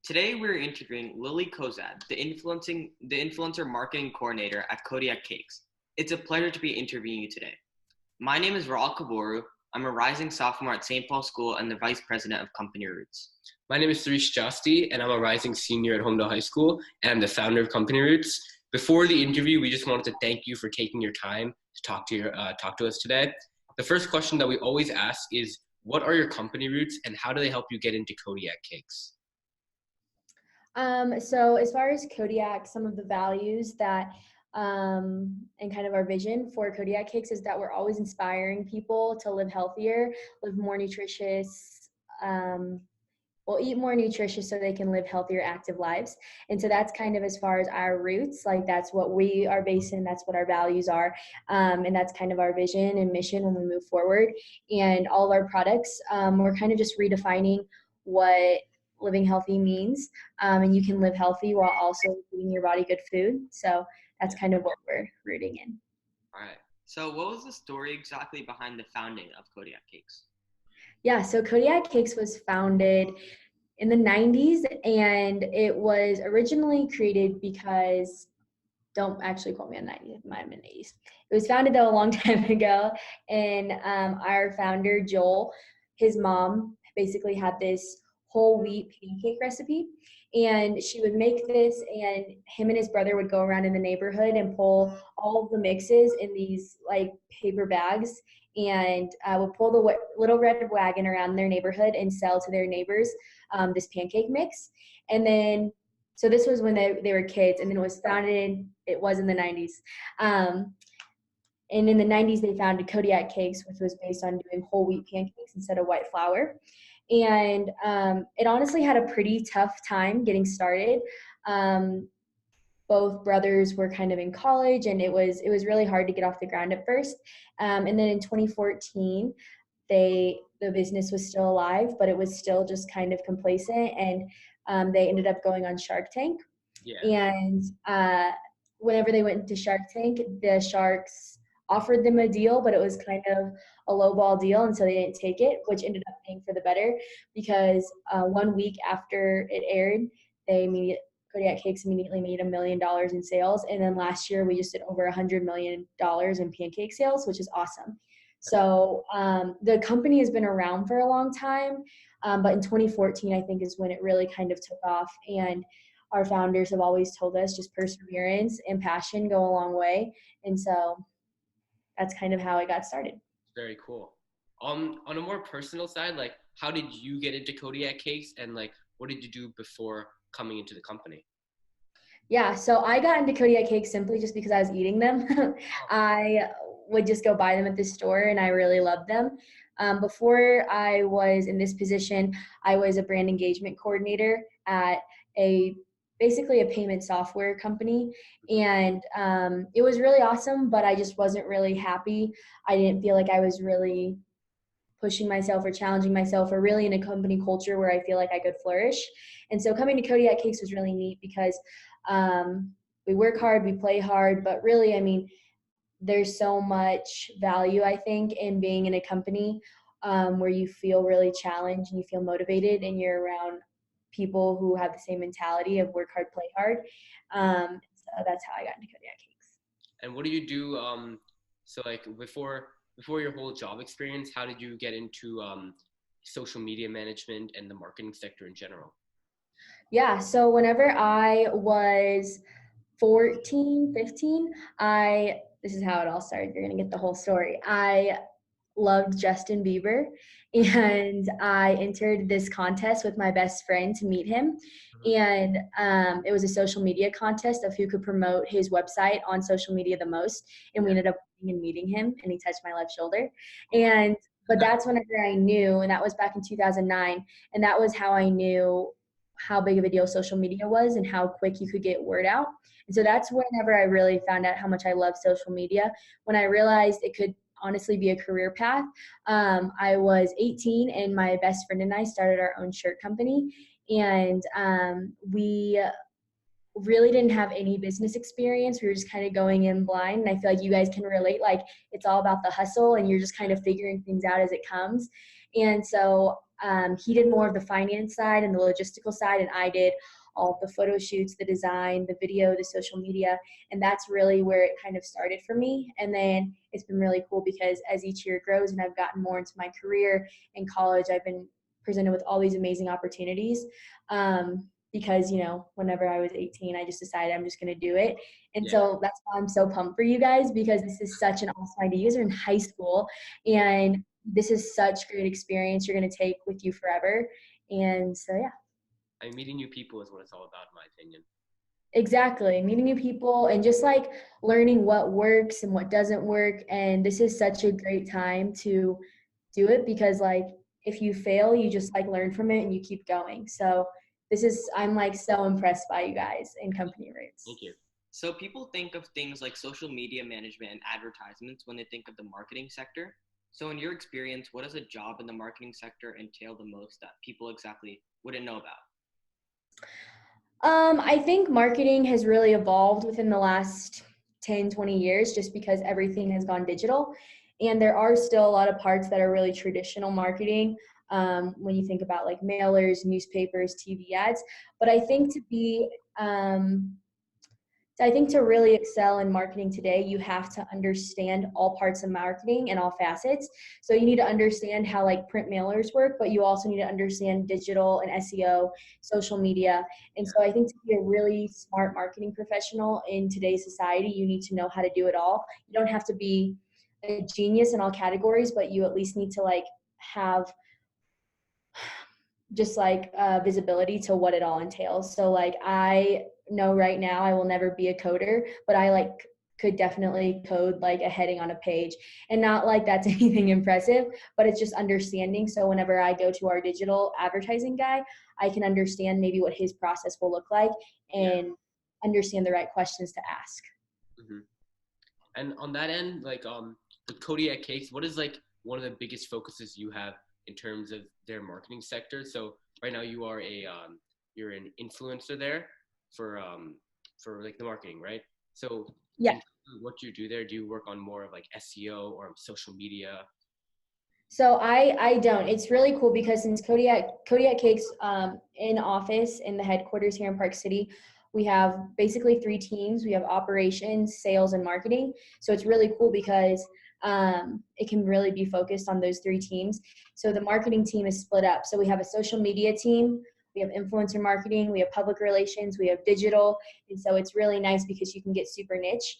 Today we're interviewing Lily Cozad, the influencer marketing coordinator at Kodiak Cakes. It's a pleasure to be interviewing you today. My name is Raul Kaboru. I'm a rising sophomore at St. Paul School and the vice president of CompanyRoots. My name is Suresh Jasti, and I'm a rising senior at Homedale High School, and I'm the founder of CompanyRoots. Before the interview, we just wanted to thank you for taking your time to talk to us today. The first question that we always ask is, what are your company roots, and how do they help you get into Kodiak Cakes? So as far as Kodiak, some of the values that and kind of our vision for Kodiak Cakes is that we're always inspiring people to live healthier, live more nutritious, eat more nutritious so they can live healthier, active lives. And so that's kind of as far as our roots, like that's what we are based in, that's what our values are. And that's kind of our vision and mission when we move forward. And all of our products, we're kind of just redefining what living healthy means. And you can live healthy while also eating your body good food. So that's kind of what we're rooting in. All right. So what was the story exactly behind the founding of Kodiak Cakes? Yeah, so Kodiak Cakes was founded in the 90s, and it was originally created because, don't actually quote me on 90s, it might have been 80s. It was founded though a long time ago, and our founder, Joel, his mom basically had this whole wheat pancake recipe, and she would make this, and him and his brother would go around in the neighborhood and pull all of the mixes in these like paper bags, and would pull the little red wagon around their neighborhood and sell to their neighbors this pancake mix. And then, so this was when they were kids, and then it was in the 90s. And in the 90s, they founded Kodiak Cakes, which was based on doing whole wheat pancakes instead of white flour. And it honestly had a pretty tough time getting started. Both brothers were kind of in college, and it was really hard to get off the ground at first. And then in 2014, the business was still alive, but it was still just kind of complacent, and they ended up going on Shark Tank. Yeah. And whenever they went into Shark Tank, the sharks offered them a deal, but it was kind of a lowball deal, and so they didn't take it, which ended up being for the better, because 1 week after it aired, Kodiak Cakes immediately made $1 million in sales, and then last year we just did over $100 million in pancake sales, which is awesome. So the company has been around for a long time, but in 2014, I think, is when it really kind of took off, and our founders have always told us just perseverance and passion go a long way, and so that's kind of how it got started. Very cool. On a more personal side, like, how did you get into Kodiak Cakes, and like, what did you do before coming into the company? Yeah, so I got into Kodiak Cakes simply just because I was eating them. I would just go buy them at the store, and I really loved them. Before I was in this position, I was a brand engagement coordinator at basically a payment software company, and it was really awesome, but I just wasn't really happy. I didn't feel like I was really pushing myself or challenging myself, or really in a company culture where I feel like I could flourish. And so coming to Kodiak Cakes was really neat because we work hard, we play hard, but really, I mean, there's so much value, I think, in being in a company where you feel really challenged and you feel motivated, and you're around people who have the same mentality of work hard, play hard. So that's how I got into Kodiak Cakes. And what do you do? So like before your whole job experience, how did you get into social media management and the marketing sector in general? Yeah, so whenever I was 14, 15, this is how it all started. You're going to get the whole story. I loved Justin Bieber, and I entered this contest with my best friend to meet him. And it was a social media contest of who could promote his website on social media the most. And we ended up meeting him, and he touched my left shoulder. But that's whenever I knew, and that was back in 2009. And that was how I knew how big of a deal social media was and how quick you could get word out. And so that's whenever I really found out how much I love social media, when I realized it could honestly be a career path. I was 18, and my best friend and I started our own shirt company, and we really didn't have any business experience. We were just kind of going in blind, and I feel like you guys can relate. Like, it's all about the hustle, and you're just kind of figuring things out as it comes. And so he did more of the finance side and the logistical side, and I did all the photo shoots, the design, the video, the social media. And that's really where it kind of started for me. And then it's been really cool because as each year grows and I've gotten more into my career in college, I've been presented with all these amazing opportunities. Because, whenever I was 18, I just decided I'm just going to do it. And so that's why I'm so pumped for you guys, because this is such an awesome idea. You guys are in high school, and this is such great experience you're going to take with you forever. And so, yeah. Meeting new people is what it's all about, in my opinion. Exactly. Meeting new people and just like learning what works and what doesn't work. And this is such a great time to do it, because like if you fail, you just like learn from it and you keep going. So I'm like so impressed by you guys in CompanyRoots. Thank you. So people think of things like social media management and advertisements when they think of the marketing sector. So in your experience, what does a job in the marketing sector entail the most that people exactly wouldn't know about? I think marketing has really evolved within the last 10, 20 years, just because everything has gone digital. And there are still a lot of parts that are really traditional marketing, when you think about like mailers, newspapers, TV ads. But I think to really excel in marketing today, you have to understand all parts of marketing and all facets. So you need to understand how like print mailers work, but you also need to understand digital and SEO, social media. And so I think to be a really smart marketing professional in today's society, you need to know how to do it all. You don't have to be a genius in all categories, but you at least need to like have just like visibility to what it all entails. So like I know right now I will never be a coder, but I like could definitely code like a heading on a page, and not like that's anything impressive, but it's just understanding. So whenever I go to our digital advertising guy, I can understand maybe what his process will look like and understand the right questions to ask. Mm-hmm. And on that end, like with Kodiak Cakes, what is like one of the biggest focuses you have in terms of their marketing sector? So right now you are you're an influencer there for like the marketing, right? So Yeah. What do you do there? Do you work on more of like SEO or social media? So I don't. It's really cool because since Kodiak Cakes in office in the headquarters here in Park City, we have basically 3 teams. We have operations, sales, and marketing. So it's really cool because it can really be focused on those 3 teams. So the marketing team is split up. So we have a social media team, we have influencer marketing, we have public relations, we have digital. And so it's really nice because you can get super niche.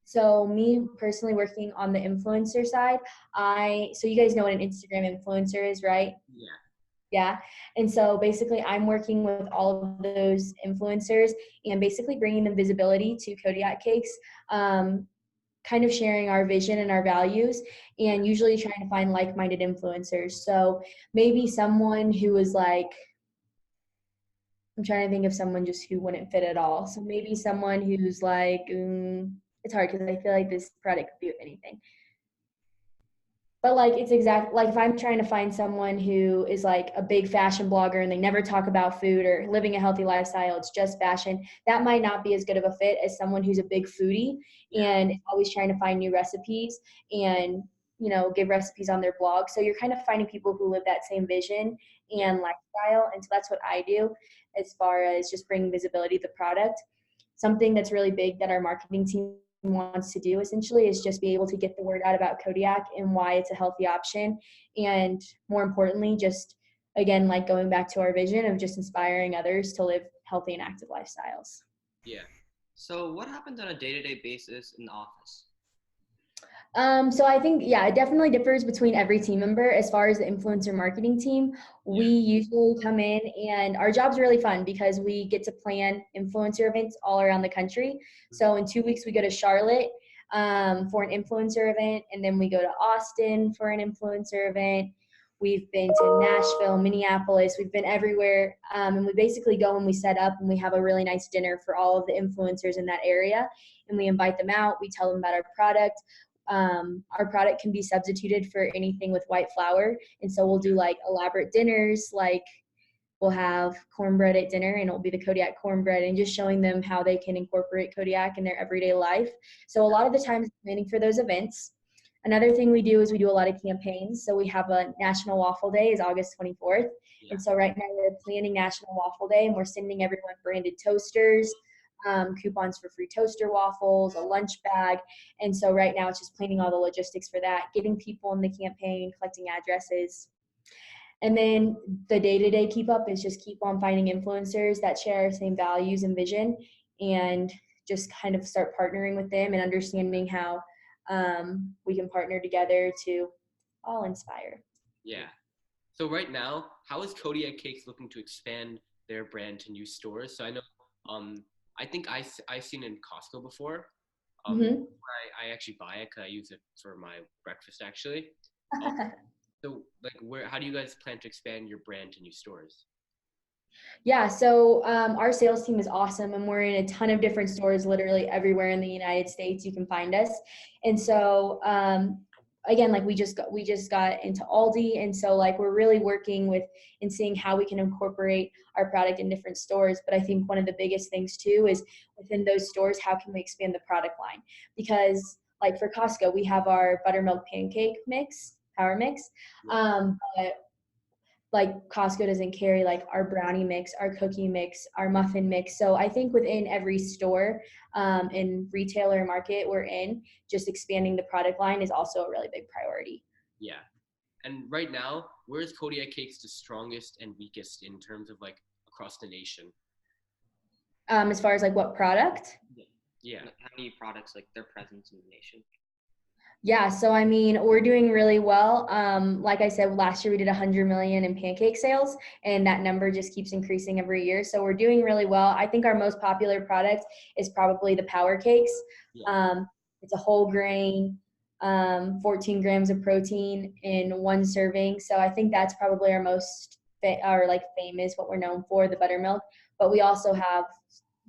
So me personally working on the influencer side, so you guys know what an Instagram influencer is, right? Yeah. Yeah. And so basically I'm working with all of those influencers and basically bringing them visibility to Kodiak Cakes, kind of sharing our vision and our values, and usually trying to find like-minded influencers. So maybe someone who was like, I'm trying to think of someone just who wouldn't fit at all. So maybe someone who's like, it's hard because I feel like this product could be with anything. But like it's exact like if I'm trying to find someone who is like a big fashion blogger and they never talk about food or living a healthy lifestyle, it's just fashion, that might not be as good of a fit as someone who's a big foodie and is always trying to find new recipes and give recipes on their blog. So you're kind of finding people who live that same vision and lifestyle. And so that's what I do as far as just bringing visibility to the product. Something that's really big that our marketing team wants to do essentially is just be able to get the word out about Kodiak and why it's a healthy option. And more importantly, just again, like going back to our vision of just inspiring others to live healthy and active lifestyles. Yeah. So what happens on a day-to-day basis in the office? So I think, it definitely differs between every team member. As far as the influencer marketing team, we usually come in and our job's really fun because we get to plan influencer events all around the country. So in 2 weeks, we go to Charlotte for an influencer event, and then we go to Austin for an influencer event. We've been to Nashville, Minneapolis. We've been everywhere. And we basically go and we set up and we have a really nice dinner for all of the influencers in that area. And we invite them out. We tell them about our product. Our product can be substituted for anything with white flour. And so we'll do like elaborate dinners, like we'll have cornbread at dinner and it'll be the Kodiak cornbread, and just showing them how they can incorporate Kodiak in their everyday life. So a lot of the times planning for those events. Another thing we do is we do a lot of campaigns. So we have a National Waffle Day is August 24th. Yeah. And so right now we're planning National Waffle Day, and we're sending everyone branded toasters, coupons for free toaster waffles, a lunch bag. And so right now it's just planning all the logistics for that, getting people in the campaign, collecting addresses. And then the day-to-day keep up is just keep on finding influencers that share our same values and vision, and just kind of start partnering with them and understanding how we can partner together to all inspire. Yeah. So right now, how is Kodiak Cakes looking to expand their brand to new stores? So I know, I think I've seen it in Costco before. Mm-hmm. I actually buy it because I use it for my breakfast actually. So like, how do you guys plan to expand your brand to new stores? Yeah, so our sales team is awesome, and we're in a ton of different stores, literally everywhere in the United States. You can find us, and so again, like we just got into Aldi, and so like we're really working with and seeing how we can incorporate our product in different stores. But I think one of the biggest things too is within those stores, how can we expand the product line? Because like for Costco, we have our buttermilk pancake mix, power mix, but like Costco doesn't carry like our brownie mix, our cookie mix, our muffin mix. So I think within every store and retailer market we're in, just expanding the product line is also a really big priority. Yeah. And right now, where is Kodiak Cakes the strongest and weakest in terms of like across the nation? As far as like what product? Yeah. How many products, like their presence in the nation? Yeah, so I mean, we're doing really well. Like I said, last year we did 100 million in pancake sales, and that number just keeps increasing every year. So we're doing really well. I think our most popular product is probably the power cakes. Yeah. It's a whole grain, 14 grams of protein in one serving. So I think that's probably our most famous, what we're known for, the buttermilk. But we also have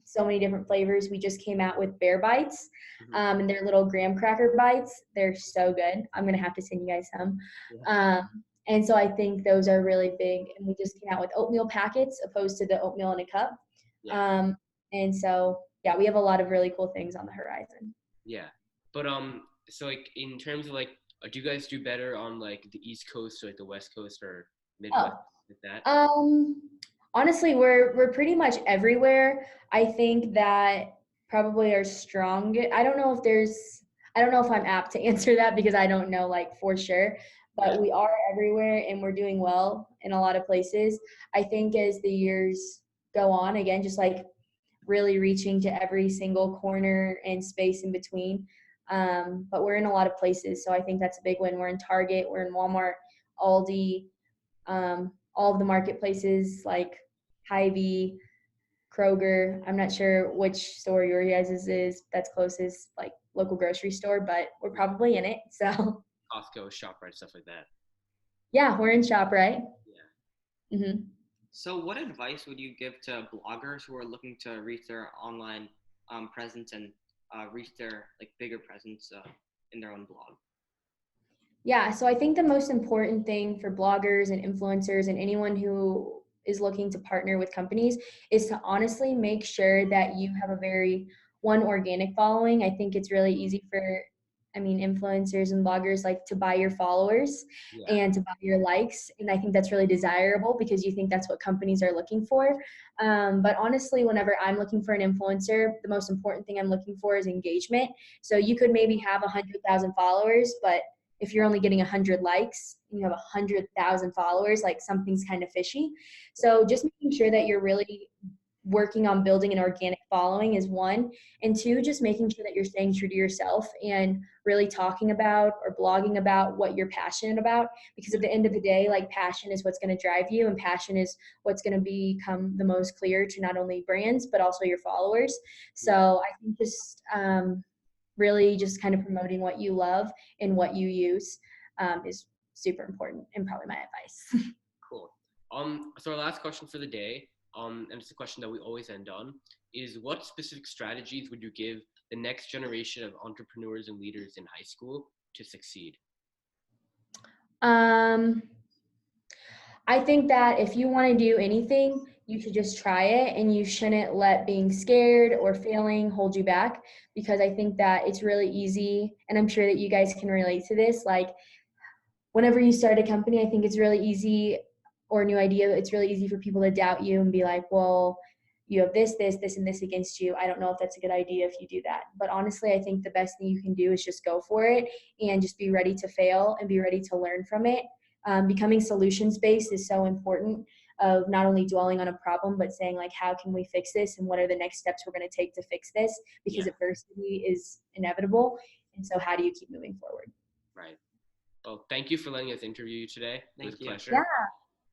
so many different flavors. We just came out with bear bites, and they're little graham cracker bites. They're so good. I'm gonna have to send you guys some. Yeah. And so I think those are really big. And we just came out with oatmeal packets opposed to the oatmeal in a cup. Yeah. And so yeah, we have a lot of really cool things on the horizon. Yeah. But so like in terms of like, do you guys do better on like the East Coast or like the West Coast or Midwest Oh, like that? honestly, we're pretty much everywhere. I think that probably our strongest. I don't know if I'm apt to answer that because I don't know like for sure. Yeah. But we are everywhere, and we're doing well in a lot of places. I think as the years go on, again, just like really reaching to every single corner and space in between. But we're in a lot of places, so I think that's a big win. We're in Target, we're in Walmart, Aldi, all of the marketplaces like Hy-Vee, Kroger. I'm not sure which store your guys' is that's closest, like local grocery store, but we're probably in it. So Costco, ShopRite, stuff like that. yeah, we're in ShopRite. Yeah. Mm-hmm. So what advice would you give to bloggers who are looking to reach their online presence and reach their like bigger presence in their own blog? Yeah, so I think the most important thing for bloggers and influencers and anyone who is looking to partner with companies is to honestly make sure that you have a very organic following. I think it's really easy for influencers and bloggers like to buy your followers Yeah. and to buy your likes, and I think that's really desirable because you think that's what companies are looking for. But honestly, whenever I'm looking for an influencer, the most important thing I'm looking for is engagement. So you could maybe have 100,000 followers, but if you're only getting 100 likes and you have 100,000 followers, like something's kind of fishy. So just making sure that you're really working on building an organic following is one. And two, just making sure that you're staying true to yourself and really talking about or blogging about what you're passionate about. Because at the end of the day, like passion is what's going to drive you, and passion is what's going to become the most clear to not only brands, but also your followers. So I think just really just kind of promoting what you love and what you use is super important and probably my advice. Cool. So our last question for the day, and it's a question that we always end on, is what specific strategies would you give the next generation of entrepreneurs and leaders in high school to succeed? I think that if you want to do anything, you should just try it, and you shouldn't let being scared or failing hold you back, because I think that it's really easy, and I'm sure that you guys can relate to this. Like, whenever you start a company, I think it's really easy, or a new idea, it's really easy for people to doubt you and be like, well, you have this, this, this, and this against you. I don't know if that's a good idea if you do that. But honestly, I think the best thing you can do is just go for it and just be ready to fail and be ready to learn from it. Becoming solutions based is so important, of not only dwelling on a problem, but saying like, how can we fix this, and what are the next steps we're going to take to fix this, because Yeah. adversity is inevitable. And so how do you keep moving forward? Right. Well, thank you for letting us interview you today. It was a Thank you. pleasure. Yeah.